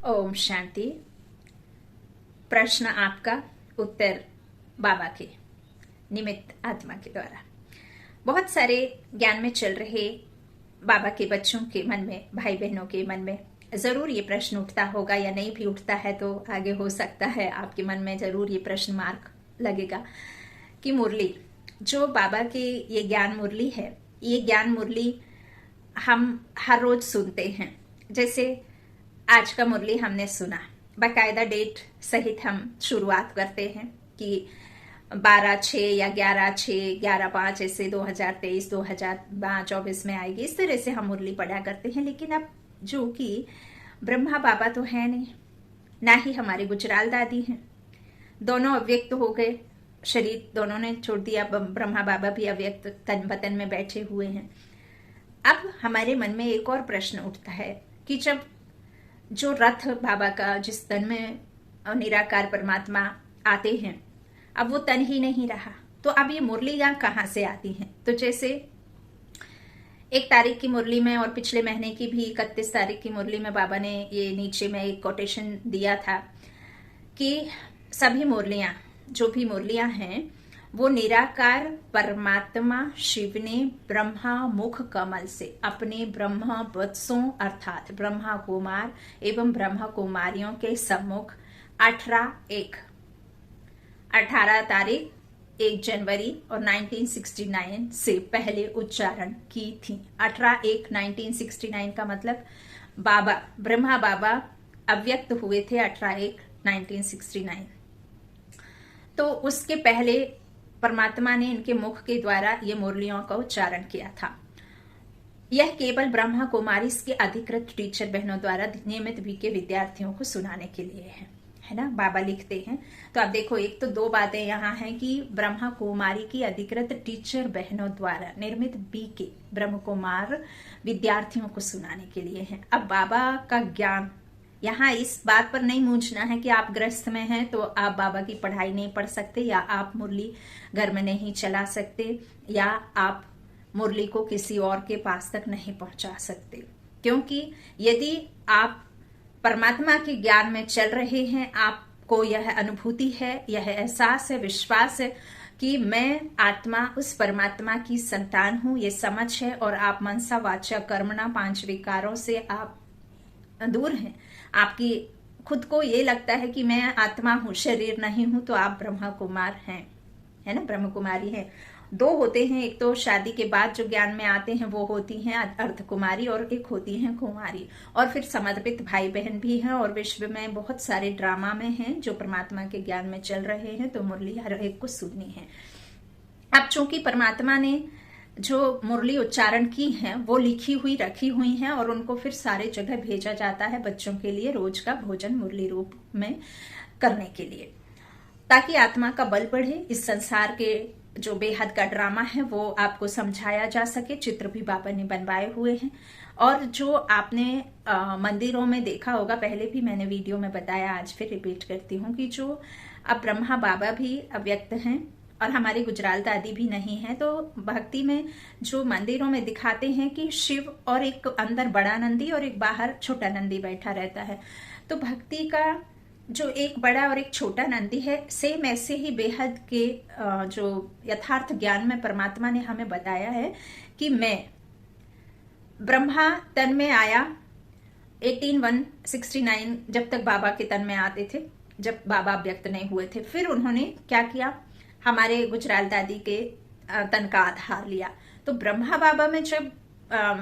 ओम शांति। प्रश्न आपका, उत्तर बाबा के निमित्त आत्मा के द्वारा। बहुत सारे ज्ञान में चल रहे बाबा के बच्चों के मन में, भाई बहनों के मन में जरूर ये प्रश्न उठता होगा, या नहीं भी उठता है तो आगे हो सकता है आपके मन में जरूर ये प्रश्न मार्क लगेगा कि मुरली, जो बाबा की ये ज्ञान मुरली है, ये ज्ञान मुरली हम हर रोज सुनते हैं। जैसे आज का मुरली हमने सुना, बाकायदा डेट सहित हम शुरुआत करते हैं कि 12/6 या 11/6, 11/5 ऐसे 2023, 2024 में आएगी। इस तरह से हम मुरली पढ़ा करते हैं। लेकिन अब जो कि ब्रह्मा बाबा तो है नहीं, ना ही हमारे गुजराल दादी हैं, दोनों अव्यक्त हो गए, शरीर दोनों ने छोड़ दिया। ब्रह्मा बाबा भी अव्यक्त तन बतन में बैठे हुए हैं। अब हमारे मन में एक और प्रश्न उठता है कि जब जो रथ बाबा का, जिस तन में निराकार परमात्मा आते हैं, अब वो तन ही नहीं रहा, तो अब ये मुरलियां कहाँ से आती हैं? तो जैसे 1 तारीख की मुरली में और पिछले महीने की भी 31 तारीख की मुरली में बाबा ने ये नीचे में एक कोटेशन दिया था कि सभी मुरलियां, जो भी मुरलियां हैं, वो निराकार परमात्मा शिव ने ब्रह्मा मुख कमल से अपने ब्रह्मा वत्सों अर्थात ब्रह्मा कुमार एवं ब्रह्मा कुमारियों के सम्मुख 18 तारीख 1 जनवरी और 1969 से पहले उच्चारण की थी। 18/1/1969 का मतलब बाबा, ब्रह्मा बाबा अव्यक्त हुए थे 18/1/1969। तो उसके पहले परमात्मा ने इनके मुख के द्वारा ये मुरलियों का उच्चारण किया था। यह केवल ब्रह्मा कुमारी के अधिकृत टीचर बहनों द्वारा नियमित भी के विद्यार्थियों को सुनाने के लिए है ना, बाबा लिखते हैं। तो आप देखो, एक तो 2 बातें यहाँ हैं कि ब्रह्मा कुमारी की अधिकृत टीचर बहनों द्वारा निर्मित बी के ब्रह्म कुमार विद्यार्थियों को सुनाने के लिए है। अब बाबा का ज्ञान, यहाँ इस बात पर नहीं मूंझना है कि आप गृहस्थ में हैं तो आप बाबा की पढ़ाई नहीं पढ़ सकते, या आप मुरली घर में नहीं चला सकते, या आप मुरली को किसी और के पास तक नहीं पहुंचा सकते। क्योंकि यदि आप परमात्मा के ज्ञान में चल रहे हैं, आपको यह अनुभूति है, यह एहसास है, विश्वास है कि मैं आत्मा उस परमात्मा की संतान हूं, ये समझ है, और आप मनसा वाचा कर्मणा 5 विकारों से आप दूर हैं, आपकी खुद को ये लगता है कि मैं आत्मा हूं, शरीर नहीं हूं, तो आप ब्रह्मा कुमार हैं, है ना, ब्रह्म कुमारी हैं। 2 होते हैं, एक तो शादी के बाद जो ज्ञान में आते हैं वो होती हैं अर्ध कुमारी, और एक होती हैं कुमारी। और फिर समर्पित भाई बहन भी हैं, और विश्व में बहुत सारे ड्रामा में हैं जो परमात्मा के ज्ञान में चल रहे हैं, तो मुरली हर एक को सुननी है। अब चूंकि परमात्मा ने जो मुरली उच्चारण की हैं वो लिखी हुई रखी हुई हैं, और उनको फिर सारे जगह भेजा जाता है बच्चों के लिए रोज का भोजन मुरली रूप में करने के लिए, ताकि आत्मा का बल बढ़े। इस संसार के जो बेहद का ड्रामा है वो आपको समझाया जा सके। चित्र भी बाबा ने बनवाए हुए हैं, और जो आपने मंदिरों में देखा होगा, पहले भी मैंने वीडियो में बताया, आज फिर रिपीट करती हूँ कि जो अब ब्रह्मा बाबा भी अव्यक्त हैं और हमारी गुजराल दादी भी नहीं है, तो भक्ति में जो मंदिरों में दिखाते हैं कि शिव और एक अंदर बड़ा नंदी और एक बाहर छोटा नंदी बैठा रहता है। तो भक्ति का जो एक बड़ा और एक छोटा नंदी है, सेम ऐसे ही बेहद के जो यथार्थ ज्ञान में परमात्मा ने हमें बताया है कि मैं ब्रह्मा तन में आया 18/169, जब तक बाबा के तन में आते थे, जब बाबा व्यक्त नहीं हुए थे। फिर उन्होंने क्या किया, हमारे गुजराल दादी के तन का आधार लिया। तो ब्रह्मा बाबा में जब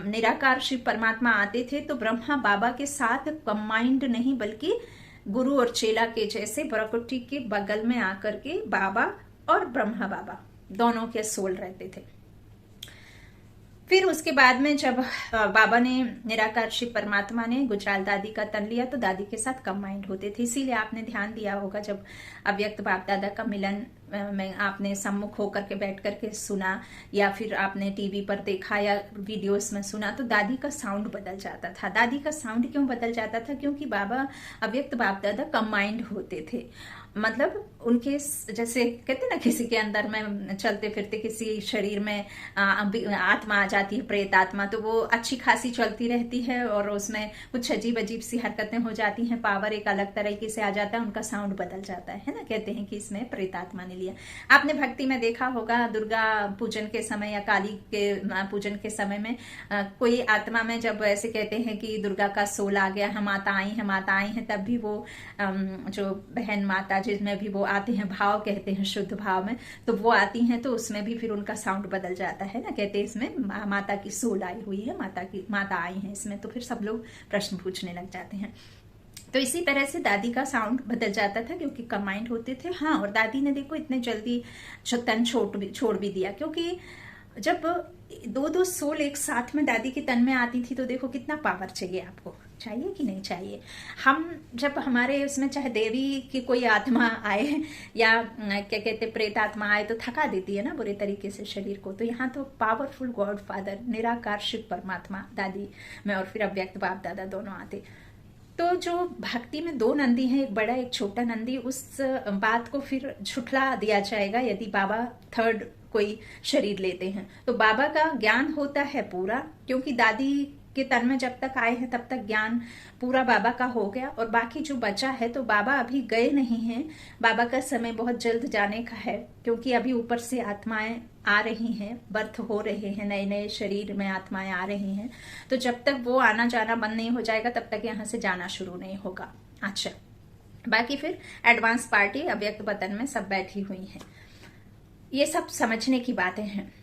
निराकार शिव परमात्मा आते थे, तो ब्रह्मा बाबा के साथ कंबाइंड नहीं, बल्कि गुरु और चेला के जैसे प्रकृति के बगल में आकर के बाबा और ब्रह्मा बाबा दोनों के सोल रहते थे। फिर उसके बाद में जब बाबा ने, निराकार शिव परमात्मा ने गुजराल दादी का तन लिया, तो दादी के साथ कंबाइंड होते थे। इसीलिए आपने ध्यान दिया होगा, जब अव्यक्त बाप दादा का मिलन में आपने सम्मुख होकर के बैठ करके सुना या फिर आपने टीवी पर देखा या वीडियोस में सुना, तो दादी का साउंड बदल जाता था। दादी का साउंड क्यों बदल जाता था? क्योंकि बाबा अव्यक्त बाप दादा कंबाइंड होते थे। मतलब उनके जैसे कहते ना, किसी के अंदर में चलते फिरते किसी शरीर में आत्मा आ जाती है, प्रेत आत्मा, तो वो अच्छी खासी चलती रहती है और उसमें कुछ अजीब अजीब सी हरकतें हो जाती हैं, पावर एक अलग तरीके से आ जाता है, उनका साउंड बदल जाता है ना। कहते हैं कि इसमें प्रेत आत्मा ने लिया। आपने भक्ति में देखा होगा, दुर्गा पूजन के समय या काली के पूजन के समय में कोई आत्मा में जब ऐसे कहते हैं कि दुर्गा का सोल आ गया है, माता आई है, तब भी वो जो बहन माता जिसमें भी वो आते हैं, भाव कहते हैं शुद्ध भाव में, तो वो आती हैं, तो उसमें भी फिर उनका साउंड बदल जाता है ना। कहते हैं इसमें माता की सोल आई हुई है, माता आई है इसमें, तो फिर सब लोग प्रश्न पूछने लग जाते हैं। तो इसी तरह से दादी का साउंड बदल जाता था क्योंकि कंबाइंड होते थे। हाँ, और दादी ने देखो इतने जल्दी तन छोड़ भी दिया, क्योंकि जब दो सोल एक साथ में दादी के तन में आती थी, तो देखो कितना पावर चाहिए, आपको चाहिए कि नहीं चाहिए। हम जब हमारे उसमें चाहे देवी की कोई आत्मा आए या क्या कहते प्रेत आत्मा आए, तो थका देती है ना बुरे तरीके से शरीर को। तो यहाँ तो पावरफुल गॉड फादर, निराकार शिव परमात्मा दादी में और फिर अव्यक्त बाप दादा दोनों आते। तो जो भक्ति में दो नंदी हैं, एक बड़ा एक छोटा नंदी, उस बात को फिर झुठला दिया जाएगा यदि बाबा थर्ड कोई शरीर लेते हैं। तो बाबा का ज्ञान होता है पूरा, क्योंकि दादी के तन में जब तक आए हैं तब तक ज्ञान पूरा बाबा का हो गया, और बाकी जो बचा है तो बाबा अभी गए नहीं हैं। बाबा का समय बहुत जल्द जाने का है, क्योंकि अभी ऊपर से आत्माएं आ रही हैं, बर्थ हो रहे हैं, नए नए शरीर में आत्माएं आ रही हैं। तो जब तक वो आना जाना बंद नहीं हो जाएगा तब तक यहाँ से जाना शुरू नहीं होगा। अच्छा, बाकी फिर एडवांस पार्टी अव्यक्त वतन में सब बैठी हुई है। ये सब समझने की बातें हैं।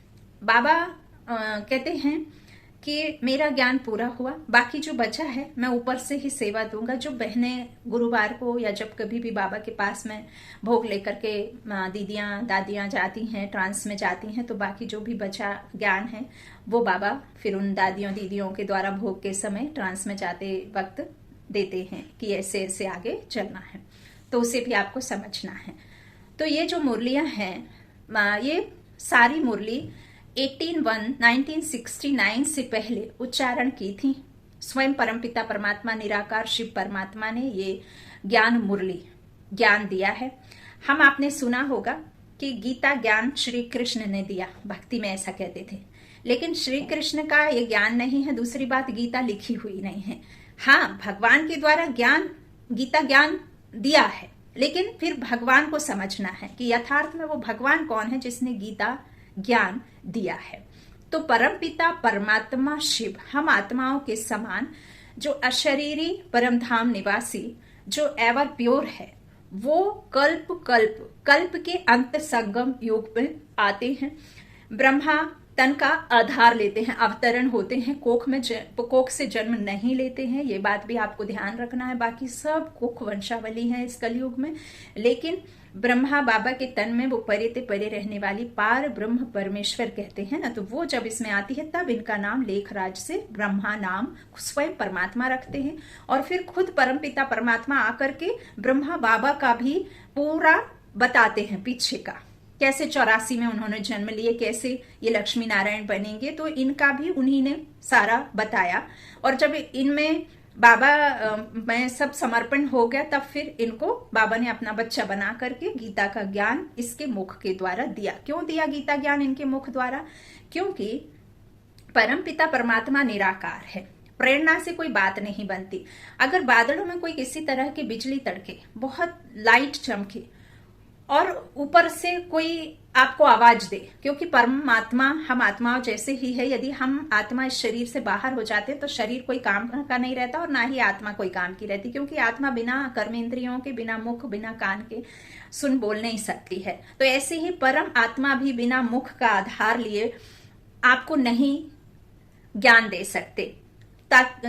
बाबा कहते हैं कि मेरा ज्ञान पूरा हुआ, बाकी जो बचा है मैं ऊपर से ही सेवा दूंगा। जो बहनें गुरुवार को या जब कभी भी बाबा के पास में भोग लेकर के दीदियां दादियां जाती हैं, ट्रांस में जाती हैं, तो बाकी जो भी बचा ज्ञान है वो बाबा फिर उन दादियों दीदियों के द्वारा भोग के समय ट्रांस में जाते वक्त देते हैं कि ऐसे ऐसे आगे चलना है। तो उसे भी आपको समझना है। तो ये जो मुरलियां हैं, ये सारी मुरली 1969 से पहले उच्चारण की थी। स्वयं परमपिता परमात्मा निराकार शिव परमात्मा ने ये ज्ञान मुरली ज्ञान दिया है। हम आपने सुना होगा कि गीता ज्ञान श्री कृष्ण ने दिया, भक्ति में ऐसा कहते थे, लेकिन श्री कृष्ण का ये ज्ञान नहीं है। दूसरी बात, गीता लिखी हुई नहीं है। हाँ, भगवान के द्वारा ज्ञान, गीता ज्ञान दिया है, लेकिन फिर भगवान को समझना है कि यथार्थ में वो भगवान कौन है जिसने गीता ज्ञान दिया है। तो परमपिता परमात्मा शिव हम आत्माओं के समान, जो अशरीरी परम धाम निवासी, जो एवर प्योर है, वो कल्प के अंत संगम युग में आते हैं। ब्रह्मा तन का आधार लेते हैं, अवतरण होते हैं, कोख से जन्म नहीं लेते हैं। ये बात भी आपको ध्यान रखना है। बाकी सब कोख वंशावली है इस कलयुग में, लेकिन ब्रह्मा बाबा के तन में वो परे ते परे रहने वाली पार ब्रह्म परमेश्वर कहते हैं ना, तो वो जब इसमें आती है तब इनका नाम लेखराज से ब्रह्मा नाम स्वयं परमात्मा रखते हैं। और फिर खुद परमपिता परमात्मा आकर के ब्रह्मा बाबा का भी पूरा बताते हैं पीछे का, कैसे 84 में उन्होंने जन्म लिए, कैसे ये लक्ष्मी नारायण बनेंगे, तो इनका भी उन्हीं ने सारा बताया। और जब इनमें बाबा में सब समर्पण हो गया, तब फिर इनको बाबा ने अपना बच्चा बना करके गीता का ज्ञान इसके मुख के द्वारा दिया। क्यों दिया गीता ज्ञान इनके मुख द्वारा? क्योंकि परमपिता परमात्मा निराकार है, प्रेरणा से कोई बात नहीं बनती। अगर बादलों में कोई किसी तरह की बिजली तड़के, बहुत लाइट चमके और ऊपर से कोई आपको आवाज दे, क्योंकि परमात्मा हम आत्माओं जैसे ही है, यदि हम आत्मा इस शरीर से बाहर हो जाते हैं तो शरीर कोई काम का नहीं रहता और ना ही आत्मा कोई काम की रहती, क्योंकि आत्मा बिना कर्मेंद्रियों के, बिना मुख बिना कान के सुन बोल नहीं सकती है। तो ऐसे ही परम आत्मा भी बिना मुख का आधार लिए आपको नहीं ज्ञान दे सकते।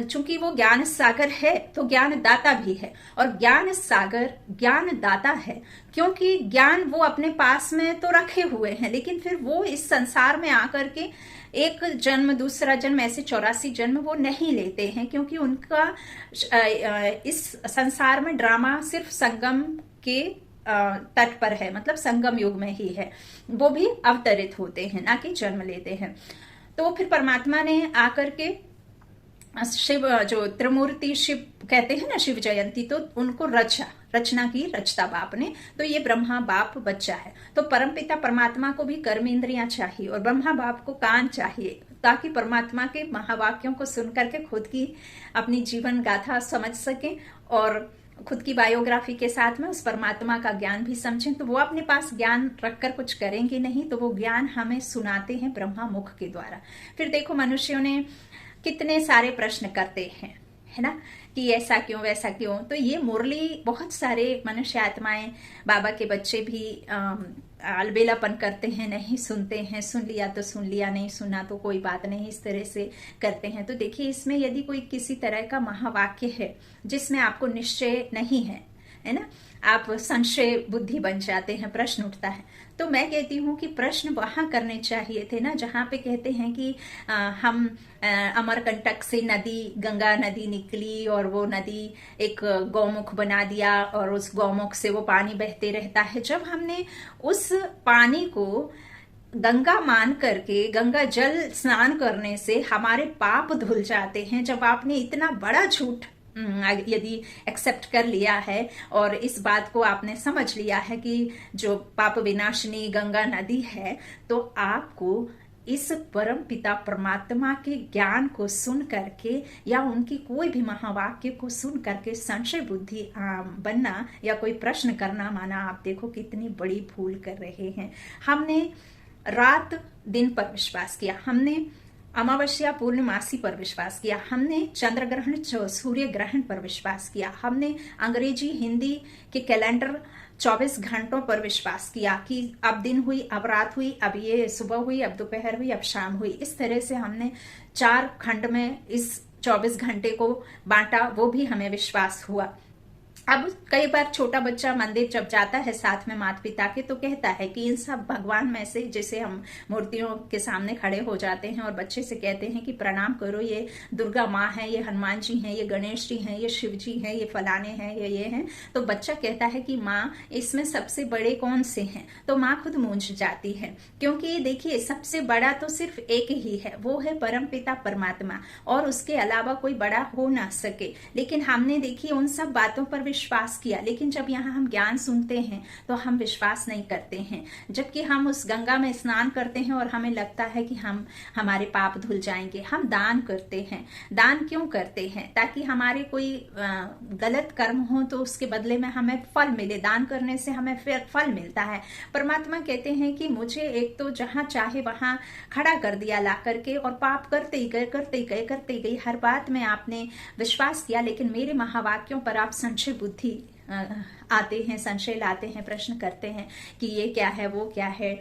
चूंकि वो ज्ञान सागर है तो ज्ञान दाता भी है, और ज्ञान सागर ज्ञान दाता है, क्योंकि ज्ञान वो अपने पास में तो रखे हुए हैं, लेकिन फिर वो इस संसार में आकर के एक जन्म दूसरा जन्म ऐसे 84 जन्म वो नहीं लेते हैं, क्योंकि उनका इस संसार में ड्रामा सिर्फ संगम के तट पर है, मतलब संगम युग में ही है, वो भी अवतरित होते हैं, ना कि जन्म लेते हैं। तो फिर परमात्मा ने आकर के शिव, जो त्रिमूर्ति शिव कहते हैं ना, शिव जयंती, तो उनको रचना की, रचता बाप ने। तो ये ब्रह्मा बाप बच्चा है। तो परमपिता परमात्मा को भी कर्म इंद्रियां चाहिए और ब्रह्मा बाप को कान चाहिए, ताकि परमात्मा के महावाक्यों को सुनकर के खुद की अपनी जीवन गाथा समझ सके और खुद की बायोग्राफी के साथ में उस परमात्मा का ज्ञान भी समझें। तो वो अपने पास ज्ञान रखकर कुछ करेंगे नहीं, तो वो ज्ञान हमें सुनाते हैं ब्रह्मा मुख के द्वारा। फिर देखो, मनुष्यों ने कितने सारे प्रश्न करते हैं, है ना, कि ऐसा क्यों, वैसा क्यों। तो ये मुरली बहुत सारे मनुष्य आत्माएं, बाबा के बच्चे भी अलबेलापन करते हैं, नहीं सुनते हैं, सुन लिया तो सुन लिया, नहीं सुना तो कोई बात नहीं, इस तरह से करते हैं। तो देखिए, इसमें यदि कोई किसी तरह का महावाक्य है जिसमें आपको निश्चय नहीं है ना, आप संशय बुद्धि बन जाते हैं, प्रश्न उठता है, तो मैं कहती हूँ कि प्रश्न वहां करने चाहिए थे ना, जहां पे कहते हैं कि हम अमरकंटक से नदी, गंगा नदी निकली और वो नदी एक गौमुख बना दिया और उस गौमुख से वो पानी बहते रहता है। जब हमने उस पानी को गंगा मान करके, गंगा जल स्नान करने से हमारे पाप धुल जाते हैं, जब आपने इतना बड़ा झूठ यदि एक्सेप्ट कर लिया है और इस बात को आपने समझ लिया है कि जो पाप विनाशिनी गंगा नदी है, तो आपको इस परम पिता परमात्मा के ज्ञान को सुन करके या उनकी कोई भी महावाक्य को सुन करके संशय बुद्धि बनना या कोई प्रश्न करना, माना आप देखो कितनी बड़ी भूल कर रहे हैं। हमने रात दिन पर विश्वास किया, हमने अमावस्या पूर्णिमासी पर विश्वास किया, हमने चंद्र ग्रहण सूर्य ग्रहण पर विश्वास किया, हमने अंग्रेजी हिंदी के कैलेंडर 24 घंटों पर विश्वास किया कि अब दिन हुई, अब रात हुई, अब ये सुबह हुई, अब दोपहर हुई, अब शाम हुई। इस तरह से हमने 4 खंड में इस 24 घंटे को बांटा, वो भी हमें विश्वास हुआ। अब कई बार छोटा बच्चा मंदिर जब जाता है साथ में माता पिता के, तो कहता है कि इन सब भगवान में से, जैसे हम मूर्तियों के सामने खड़े हो जाते हैं और बच्चे से कहते हैं कि प्रणाम करो, ये दुर्गा माँ है, ये हनुमान जी हैं, ये गणेश जी हैं, ये शिव जी हैं, ये फलाने हैं, ये हैं, तो बच्चा कहता है कि माँ इसमें सबसे बड़े कौन से हैं। तो माँ खुद मूंझ जाती है, क्योंकि देखिए सबसे बड़ा तो सिर्फ एक ही है, वो है परम पिता परमात्मा, और उसके अलावा कोई बड़ा हो ना सके। लेकिन हमने देखिए उन सब बातों पर विश्वास किया, लेकिन जब यहाँ हम ज्ञान सुनते हैं तो हम विश्वास नहीं करते हैं। जबकि हम उस गंगा में स्नान करते हैं और हमें लगता है कि हमारे पाप धुल जाएंगे। हम दान करते हैं। दान क्यों करते हैं? ताकि हमारे कोई गलत कर्म हो तो उसके बदले में हमें फल मिले। दान करने से हमें फिर फल मिलता है। परमात्मा कहते हैं कि मुझे एक तो जहां चाहे वहां खड़ा कर दिया ला करके, और पाप करते ही गए, करते ही गए, करते ही गए। हर बात में आपने विश्वास किया, लेकिन मेरे महावाक्यों पर आप संशय बुद्धि आते हैं, संशय लाते हैं, प्रश्न करते हैं कि ये क्या है, वो क्या है।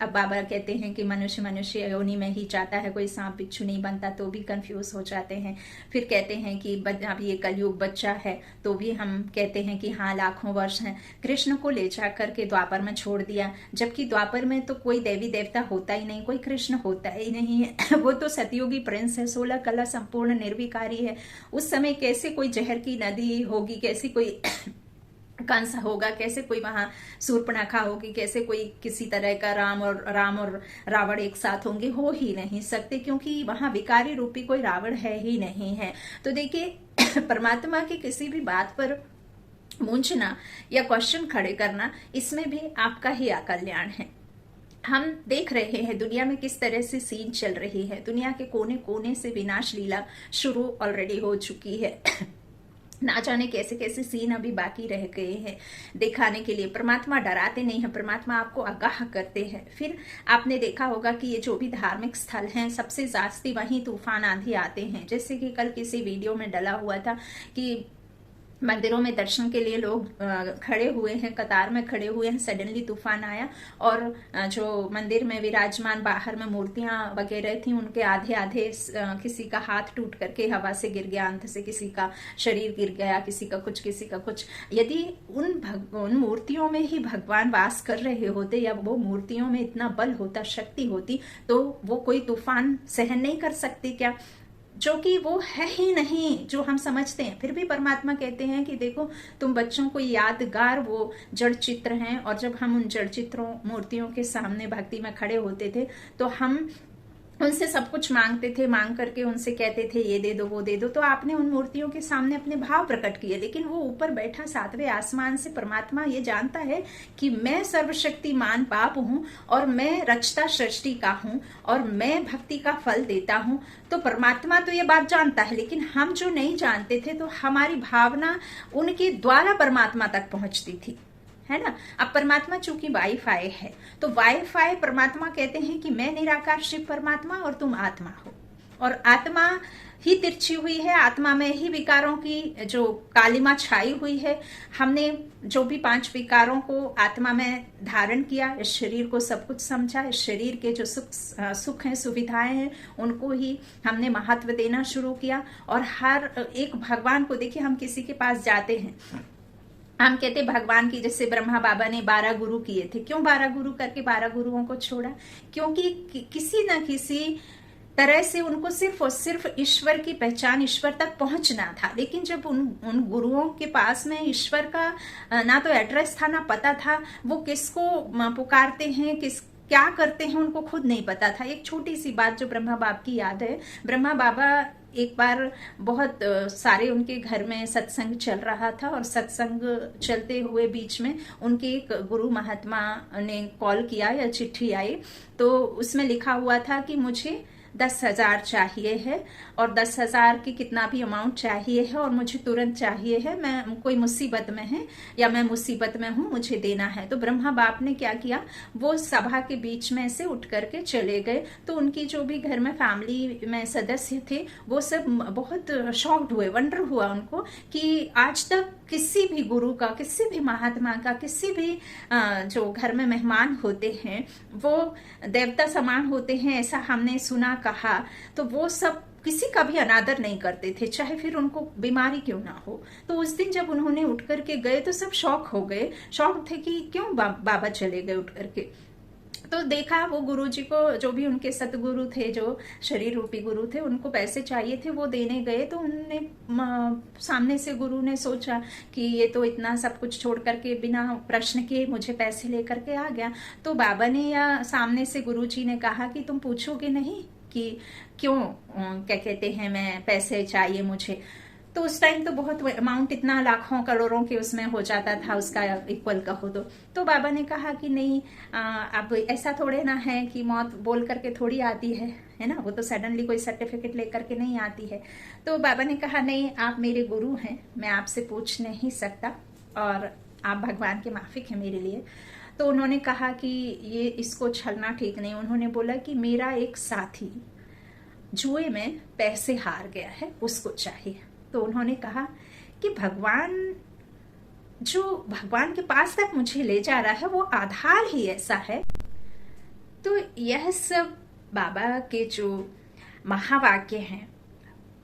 अब बाबा कहते हैं कि मनुष्य योनि में ही जाता है, कोई सांप बिच्छू नहीं बनता, तो भी कंफ्यूज हो जाते हैं। फिर कहते हैं कि अब ये कलयुग बच्चा है, तो भी हम कहते हैं कि हाँ लाखों वर्ष हैं। कृष्ण को ले जा करके द्वापर में छोड़ दिया, जबकि द्वापर में तो कोई देवी देवता होता ही नहीं, कोई कृष्ण होता ही नहीं है। वो तो सतयुगी प्रिंस है, 16 कला संपूर्ण निर्विकारी है। उस समय कैसे कोई जहर की नदी होगी, कैसे कोई कंस होगा, कैसे कोई वहां सूर्पणखा होगी, कैसे कोई किसी तरह का राम और रावण एक साथ होंगे? हो ही नहीं सकते, क्योंकि वहां विकारी रूपी कोई रावण है ही नहीं है। तो देखिए परमात्मा की किसी भी बात पर मूंझना या क्वेश्चन खड़े करना, इसमें भी आपका ही अकल्याण है। हम देख रहे हैं दुनिया में किस तरह से सीन चल रही है। दुनिया के कोने कोने से विनाश लीला शुरू ऑलरेडी हो चुकी है। ना जाने कैसे कैसे सीन अभी बाकी रह गए हैं दिखाने के लिए। परमात्मा डराते नहीं है, परमात्मा आपको आगाह करते हैं। फिर आपने देखा होगा कि ये जो भी धार्मिक स्थल हैं, सबसे जास्ती वहीं तूफान आंधी आते हैं। जैसे कि कल किसी वीडियो में डला हुआ था कि मंदिरों में दर्शन के लिए लोग खड़े हुए हैं, कतार में खड़े हुए हैं, सडनली तूफान आया और जो मंदिर में विराजमान बाहर में मूर्तियां वगैरह थी, उनके आधे आधे किसी का हाथ टूट करके हवा से गिर गया, अंत से किसी का शरीर गिर गया, किसी का कुछ, किसी का कुछ। यदि उन मूर्तियों में ही भगवान वास कर रहे होते, या वो मूर्तियों में इतना बल होता, शक्ति होती, तो वो कोई तूफान सहन नहीं कर सकती क्या? जो कि वो है ही नहीं जो हम समझते हैं। फिर भी परमात्मा कहते हैं कि देखो तुम बच्चों को यादगार वो जड़ चित्र हैं, और जब हम उन जड़ चित्रों मूर्तियों के सामने भक्ति में खड़े होते थे तो हम उनसे सब कुछ मांगते थे, मांग करके उनसे कहते थे ये दे दो वो दे दो। तो आपने उन मूर्तियों के सामने अपने भाव प्रकट किए, लेकिन वो ऊपर बैठा 7वें आसमान से परमात्मा ये जानता है कि मैं सर्वशक्तिमान बाप हूं और मैं रचता सृष्टि का हूं और मैं भक्ति का फल देता हूं। तो परमात्मा तो ये बात जानता है, लेकिन हम जो नहीं जानते थे तो हमारी भावना उनके द्वारा परमात्मा तक पहुंचती थी, है ना। अब परमात्मा चूंकि वाईफाई है, तो वाईफाई परमात्मा कहते हैं कि मैं निराकार शिव परमात्मा और तुम आत्मा हो, और आत्मा ही तिरछी हुई है, आत्मा में ही विकारों की जो कालिमा छाई हुई है। हमने जो भी 5 विकारों को आत्मा में धारण किया, इस शरीर को सब कुछ समझा, इस शरीर के जो सुख हैं सुविधाएं हैं उनको ही हमने महत्व देना शुरू किया। और हर एक भगवान को देखिए, हम किसी के पास जाते हैं, हम कहते भगवान की, जैसे ब्रह्मा बाबा ने 12 गुरु किए थे। क्यों 12 गुरु करके 12 गुरुओं को छोड़ा? क्योंकि किसी न किसी तरह से उनको सिर्फ और सिर्फ ईश्वर की पहचान, ईश्वर तक पहुंचना था। लेकिन जब उन गुरुओं के पास में ईश्वर का ना तो एड्रेस था ना पता था, वो किसको पुकारते हैं, क्या करते हैं उनको खुद नहीं पता था। एक छोटी सी बात जो ब्रह्मा बाबा की याद है, ब्रह्मा बाबा एक बार बहुत सारे उनके घर में सत्संग चल रहा था, और सत्संग चलते हुए बीच में उनके एक गुरु महात्मा ने कॉल किया या चिट्ठी आई, तो उसमें लिखा हुआ था कि मुझे 10,000 चाहिए है, और 10,000 की कितना भी अमाउंट चाहिए है, और मुझे तुरंत चाहिए है, मैं कोई मुसीबत में है या मैं मुसीबत में हूं, मुझे देना है। तो ब्रह्मा बाप ने क्या किया, वो सभा के बीच में से उठ करके चले गए। तो उनकी जो भी घर में फैमिली में सदस्य थे वो सब बहुत शॉक्ड हुए, वंडर हुआ उनको कि आज तक किसी भी गुरु का, किसी भी महात्मा का, किसी भी जो घर में मेहमान होते हैं वो देवता समान होते हैं, ऐसा हमने सुना कहा। तो वो सब किसी का भी अनादर नहीं करते थे, चाहे फिर उनको बीमारी क्यों ना हो। तो उस दिन जब उन्होंने उठ करके गए तो सब शॉक हो गए, शॉक थे कि क्यों बाबा चले गए उठ करके। तो देखा वो गुरुजी को, जो भी उनके सतगुरु थे, जो शरीर रूपी गुरु थे, उनको पैसे चाहिए थे, वो देने गए। तो उन्होंने सामने से गुरु ने सोचा कि ये तो इतना सब कुछ छोड़ करके बिना प्रश्न के मुझे पैसे लेकर के आ गया। तो बाबा ने या सामने से गुरुजी ने कहा कि तुम पूछोगे नहीं कि क्यों, क्या कहते हैं, मैं पैसे चाहिए मुझे। तो उस टाइम तो बहुत अमाउंट, इतना लाखों करोड़ों के उसमें हो जाता था, उसका इक्वल कहो तो बाबा ने कहा कि नहीं, अब ऐसा थोड़े ना है कि मौत बोल करके थोड़ी आती है ना, वो तो सडनली कोई सर्टिफिकेट लेकर के नहीं आती है। तो बाबा ने कहा नहीं, आप मेरे गुरु हैं, मैं आपसे पूछ नहीं सकता, और आप भगवान के माफिक हैं मेरे लिए। तो उन्होंने कहा कि ये इसको छलना ठीक नहीं। उन्होंने बोला कि मेरा एक साथी जुए में पैसे हार गया है, उसको चाहिए। तो उन्होंने कहा कि भगवान जो भगवान के पास तक मुझे ले जा रहा है वो आधार ही ऐसा है। तो यह सब बाबा के जो महावाक्य हैं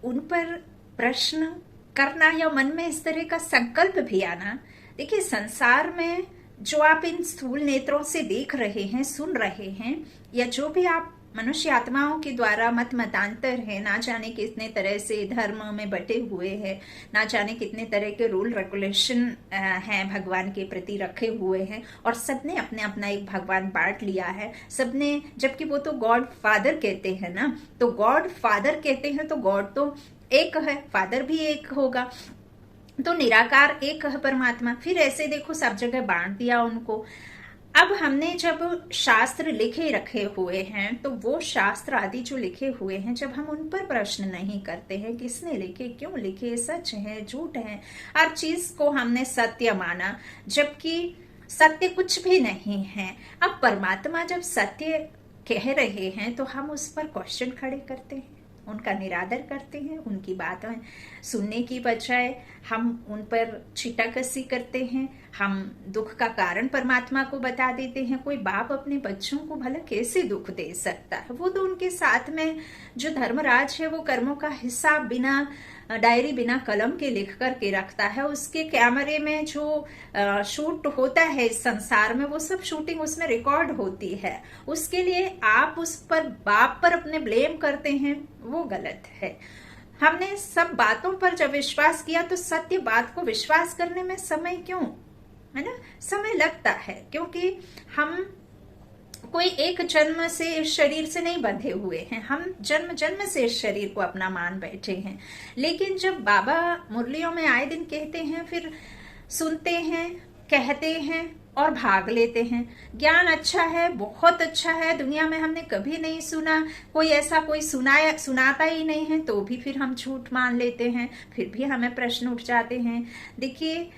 उन पर प्रश्न करना, या मन में इस तरह का संकल्प भी आना। देखिए, संसार में जो आप इन स्थूल नेत्रों से देख रहे हैं, सुन रहे हैं, या जो भी आप मनुष्य आत्माओं के द्वारा मत मतांतर है, ना जाने कितने तरह से धर्म में बटे हुए हैं, ना जाने कितने तरह के रूल रेगुलेशन हैं भगवान के प्रति रखे हुए हैं, और सबने अपने अपना एक भगवान बांट लिया है सबने। जबकि वो तो गॉड फादर कहते हैं ना, तो गॉड फादर कहते हैं तो गॉड तो एक है, फादर भी एक होगा, तो निराकार एक है परमात्मा। फिर ऐसे देखो सब जगह बांट दिया उनको। अब हमने जब शास्त्र लिखे रखे हुए हैं, तो वो शास्त्र आदि जो लिखे हुए हैं, जब हम उन पर प्रश्न नहीं करते हैं, किसने लिखे, क्यों लिखे, सच है झूठ है, हर चीज को हमने सत्य माना, जबकि सत्य कुछ भी नहीं है। अब परमात्मा जब सत्य कह रहे हैं तो हम उस पर क्वेश्चन खड़े करते हैं, उनका निरादर करते हैं, उनकी बातें सुनने की बजाय हम उन पर छिटाकसी करते हैं, हम दुख का कारण परमात्मा को बता देते हैं। कोई बाप अपने बच्चों को भला कैसे दुख दे सकता है? वो तो उनके साथ में जो धर्मराज है वो कर्मों का हिसाब बिना डायरी बिना कलम के लिख करके रखता है, उसके कैमरे में जो शूट होता है इस संसार में, वो सब शूटिंग उसमें रिकॉर्ड होती है। उसके लिए आप उस पर बाप पर अपने ब्लेम करते हैं, वो गलत है। हमने सब बातों पर जब विश्वास किया तो सत्य बात को विश्वास करने में समय क्यों, है ना, समय लगता है, क्योंकि हम कोई एक जन्म से इस शरीर से नहीं बंधे हुए हैं, हम जन्म जन्म से इस शरीर को अपना मान बैठे हैं। लेकिन जब बाबा मुरलियों में आए दिन कहते हैं, फिर सुनते हैं, कहते हैं और भाग लेते हैं। ज्ञान अच्छा है, बहुत अच्छा है, दुनिया में हमने कभी नहीं सुना, कोई ऐसा कोई सुनाता ही नहीं है, तो भी फिर हम झूठ मान लेते हैं, फिर भी हमें प्रश्न उठ जाते हैं। देखिए,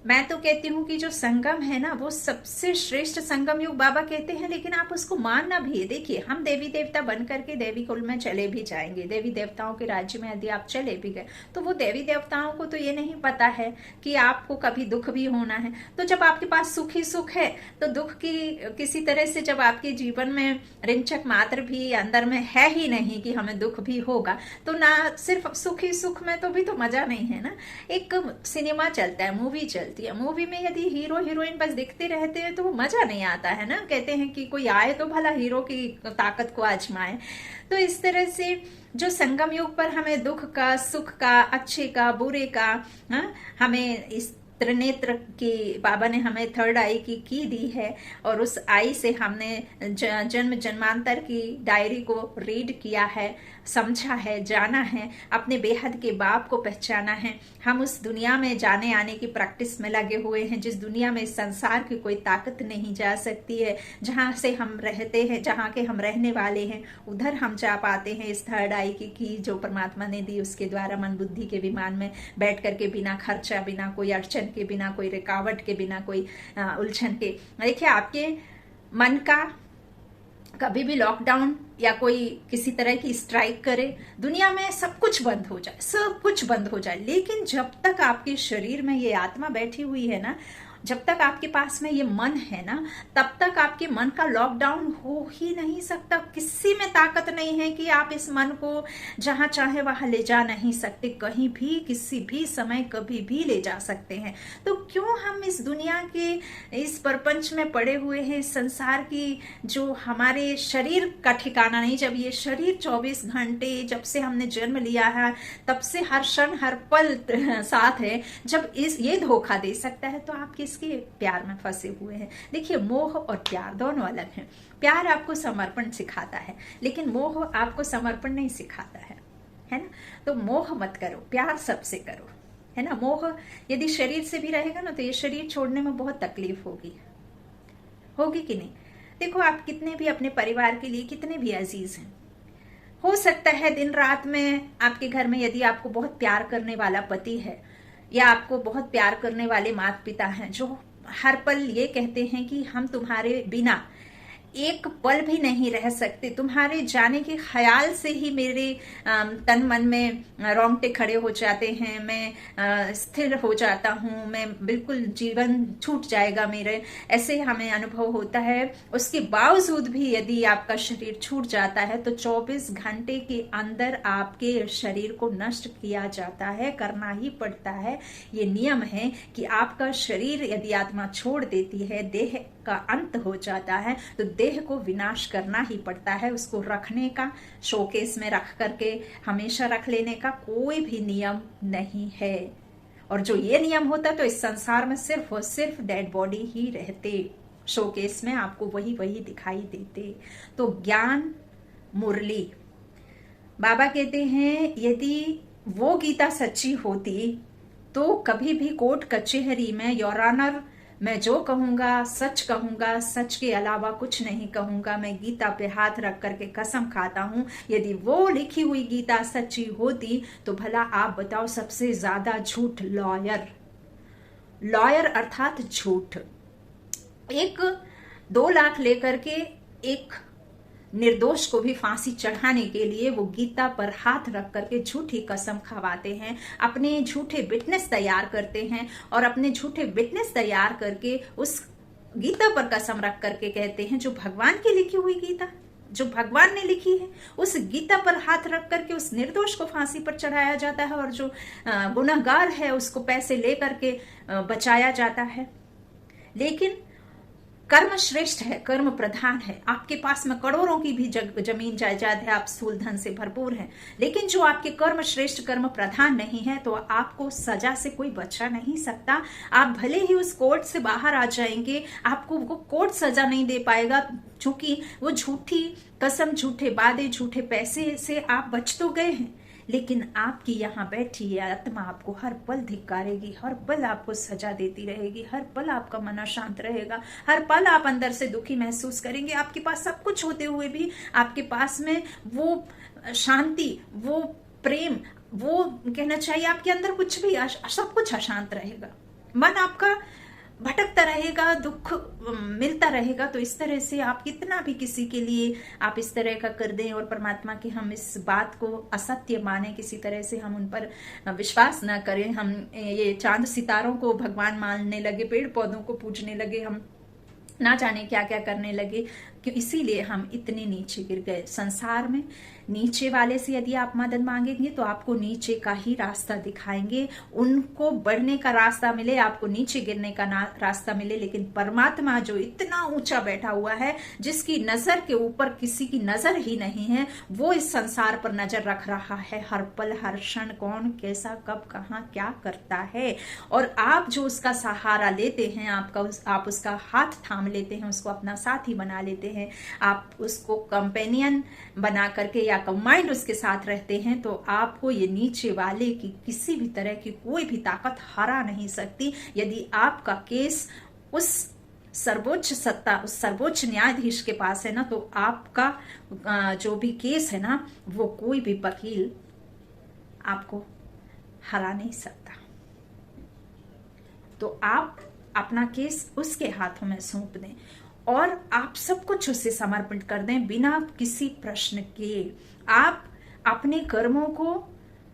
मैं तो कहती हूँ कि जो संगम है ना, वो सबसे श्रेष्ठ संगम युग बाबा कहते हैं, लेकिन आप उसको मानना भी है। देखिए, हम देवी देवता बन करके देवी कुल में चले भी जाएंगे, देवी देवताओं के राज्य में यदि आप चले भी गए, तो वो देवी देवताओं को तो ये नहीं पता है कि आपको कभी दुख भी होना है। तो जब आपके पास सुख ही सुख है, तो दुख की किसी तरह से जब आपके जीवन में रिंचक मात्र भी अंदर में है ही नहीं कि हमें दुख भी होगा, तो ना सिर्फ सुख ही सुख में तो भी तो मजा नहीं है ना। एक सिनेमा चलता है, मूवी चलती है, मूवी में यदि हीरो हीरोइन बस दिखते रहते हैं तो वो मजा नहीं आता है ना। कहते हैं कि कोई आए तो भला हीरो की ताकत को आजमाए। तो इस तरह से जो संगम युग पर हमें दुख का, सुख का, अच्छे का, बुरे का, हमें इस त्रिनेत्र की बाबा ने हमें थर्ड आई की दी है, और उस आई से हमने जन्म जन्मांतर की डायरी को रीड किया है, समझा है, जाना है, अपने बेहद के बाप को पहचाना है। हम उस दुनिया में जाने आने की प्रैक्टिस में लगे हुए हैं, जिस दुनिया में संसार की कोई ताकत नहीं जा सकती है। जहां से हम रहते हैं, जहां के हम रहने वाले हैं, उधर हम जा पाते हैं इस थर्ड आई की जो परमात्मा ने दी, उसके द्वारा मन बुद्धि के विमान में बैठ करके, बिना खर्चा, बिना कोई अड़चन के, बिना कोई रुकावट के, बिना कोई उलझन के। देखिए, आपके मन का कभी भी लॉकडाउन या कोई किसी तरह की स्ट्राइक करे, दुनिया में सब कुछ बंद हो जाए, सब कुछ बंद हो जाए, लेकिन जब तक आपके शरीर में ये आत्मा बैठी हुई है ना, जब तक आपके पास में ये मन है ना, तब तक आपके मन का लॉकडाउन हो ही नहीं सकता। किसी में ताकत नहीं है कि आप इस मन को जहां चाहे वहां ले जा नहीं सकते, कहीं भी, किसी भी समय, कभी भी ले जा सकते हैं। तो क्यों हम इस दुनिया के इस प्रपंच में पड़े हुए हैं, इस संसार की जो हमारे शरीर का ठिकाना नहीं। जब ये शरीर 24 घंटे, जब से हमने जन्म लिया है, तब से हर क्षण हर पल साथ है, जब ये धोखा दे सकता है, तो आप किसके प्यार में फंसे हुए हैं। देखिए, मोह और प्यार दोनों अलग हैं। प्यार आपको समर्पण सिखाता है, लेकिन मोह आपको समर्पण नहीं सिखाता है ना। तो मोह मत करो, प्यार सबसे करो, है ना। मोह यदि शरीर से भी रहेगा ना, तो ये शरीर छोड़ने में बहुत तकलीफ होगी कि नहीं। देखो, आप कितने भी अपने परिवार के लिए कितने भी अजीज हैं, हो सकता है दिन रात में आपके घर में यदि आपको बहुत प्यार करने वाला पति है, या आपको बहुत प्यार करने वाले माता पिता हैं, जो हर पल ये कहते हैं कि हम तुम्हारे बिना एक पल भी नहीं रह सकते, तुम्हारे जाने के ख्याल से ही मेरे तन मन में रोंगटे खड़े हो जाते हैं, मैं स्थिर हो जाता हूँ, मैं बिल्कुल जीवन छूट जाएगा मेरे, ऐसे हमें अनुभव होता है। उसके बावजूद भी यदि आपका शरीर छूट जाता है, तो 24 घंटे के अंदर आपके शरीर को नष्ट किया जाता है, करना ही पड़ता है। ये नियम है कि आपका शरीर यदि आत्मा छोड़ देती है, देह का अंत हो जाता है, तो देह को विनाश करना ही पड़ता है। उसको रखने का, शोकेस में रख करके हमेशा रख लेने का कोई भी नियम नहीं है। और जो ये नियम होता तो इस संसार में सिर्फ और सिर्फ डेड बॉडी ही रहते, शोकेस में आपको वही वही दिखाई देते। तो ज्ञान मुरली, बाबा कहते हैं, यदि वो गीता सच्ची होती तो कभी भी कोर्ट कचहरी में, योर ऑनर, मैं जो कहूंगा सच कहूंगा, सच के अलावा कुछ नहीं कहूंगा, मैं गीता पे हाथ रख करके कसम खाता हूं, यदि वो लिखी हुई गीता सच्ची होती तो भला आप बताओ, सबसे ज्यादा झूठ लॉयर अर्थात झूठ, 1-2 लाख लेकर के एक निर्दोष को भी फांसी चढ़ाने के लिए वो गीता पर हाथ रख करके झूठी कसम खवाते हैं, अपने झूठे विटनेस तैयार करते हैं, और अपने झूठे विटनेस तैयार करके उस गीता पर कसम रख करके कहते हैं जो भगवान की लिखी हुई गीता, जो भगवान ने लिखी है, उस गीता पर हाथ रख करके उस निर्दोष को फांसी पर चढ़ाया जाता है, और जो गुनहगार है उसको पैसे लेकर के बचाया जाता है। लेकिन कर्म श्रेष्ठ है, कर्म प्रधान है। आपके पास में करोड़ों की भी जमीन जायदाद है, आप स्थूल धन से भरपूर हैं, लेकिन जो आपके कर्म श्रेष्ठ, कर्म प्रधान नहीं है, तो आपको सजा से कोई बचा नहीं सकता। आप भले ही उस कोर्ट से बाहर आ जाएंगे, आपको वो कोर्ट सजा नहीं दे पाएगा, क्योंकि वो झूठी कसम, झूठे वादे, झूठे पैसे से आप बच तो गए हैं, लेकिन आपकी यहाँ बैठी ये आत्मा आपको हर पल धिक्कारेगी, हर पल आपको सजा देती रहेगी, हर पल आपका मन अशांत रहेगा, हर पल आप अंदर से दुखी महसूस करेंगे। आपके पास सब कुछ होते हुए भी आपके पास में वो शांति, वो प्रेम, वो कहना चाहिए आपके अंदर कुछ भी, सब कुछ अशांत रहेगा, मन आपका भटकता रहेगा, दुख मिलता रहेगा। तो इस तरह से आप कितना भी किसी के लिए आप इस तरह का कर दें, और परमात्मा की हम इस बात को असत्य माने, किसी तरह से हम उन पर विश्वास ना करें, हम ये चांद सितारों को भगवान मानने लगे, पेड़ पौधों को पूजने लगे, हम ना जाने क्या क्या करने लगे, कि इसीलिए हम इतने नीचे गिर गए। संसार में नीचे वाले से यदि आप मदद मांगेंगे तो आपको नीचे का ही रास्ता दिखाएंगे, उनको बढ़ने का रास्ता मिले, आपको नीचे गिरने का रास्ता मिले। लेकिन परमात्मा जो इतना ऊंचा बैठा हुआ है, जिसकी नजर के ऊपर किसी की नजर ही नहीं है, वो इस संसार पर नजर रख रहा है हर पल हर क्षण, कौन कैसा कब कहाँ क्या करता है। और आप जो उसका सहारा लेते हैं, आप उसका हाथ थाम लेते हैं, उसको अपना साथी बना लेते हैं, आप उसको कंपेनियन बना करके या कंबाइंड उसके साथ रहते हैं, तो आपको ये नीचे वाले की किसी भी तरह की कोई भी ताकत हरा नहीं सकती। यदि आपका केस उस सर्वोच्च सत्ता, उस सर्वोच्च न्यायाधीश के पास है ना, तो आपका जो भी केस है ना, वो कोई भी वकील आपको हरा नहीं सकता। तो आप अपना केस उसके हाथों में सौंप दें और आप सब कुछ उसे समर्पित कर दें बिना किसी प्रश्न के। आप अपने कर्मों को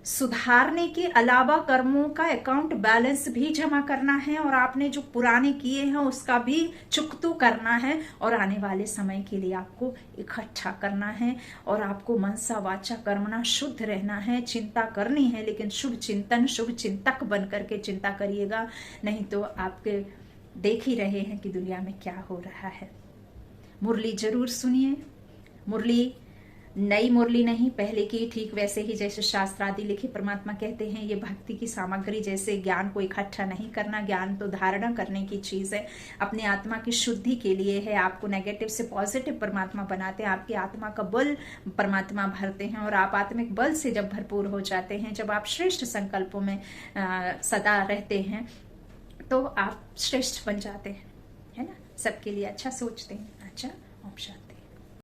सुधारने के अलावा कर्मों का अकाउंट बैलेंस भी जमा करना है, और आपने जो पुराने किए हैं उसका भी चुकतू करना है, और आने वाले समय के लिए आपको इकट्ठा करना है। और आपको मनसा वाचा कर्मणा शुद्ध रहना है, चिंता करनी है, लेकिन शुभ चिंतन, शुभ चिंतक बन करके चिंता करिएगा, नहीं तो आपके देख ही रहे हैं कि दुनिया में क्या हो रहा है। मुरली जरूर सुनिए, मुरली नई मुरली नहीं, पहले की ठीक वैसे ही जैसे शास्त्र आदि लिखे। परमात्मा कहते हैं ये भक्ति की सामग्री जैसे ज्ञान को इकट्ठा नहीं करना, ज्ञान तो धारणा करने की चीज है, अपने आत्मा की शुद्धि के लिए है। आपको नेगेटिव से पॉजिटिव परमात्मा बनाते हैं, आपकी आत्मा का बल परमात्मा भरते हैं, और आप आत्मिक बल से जब भरपूर हो जाते हैं, जब आप श्रेष्ठ संकल्पों में सदा रहते हैं, तो आप श्रेष्ठ बन जाते हैं, है ना। सबके लिए अच्छा सोचते हैं। अच्छा, ओम शांति।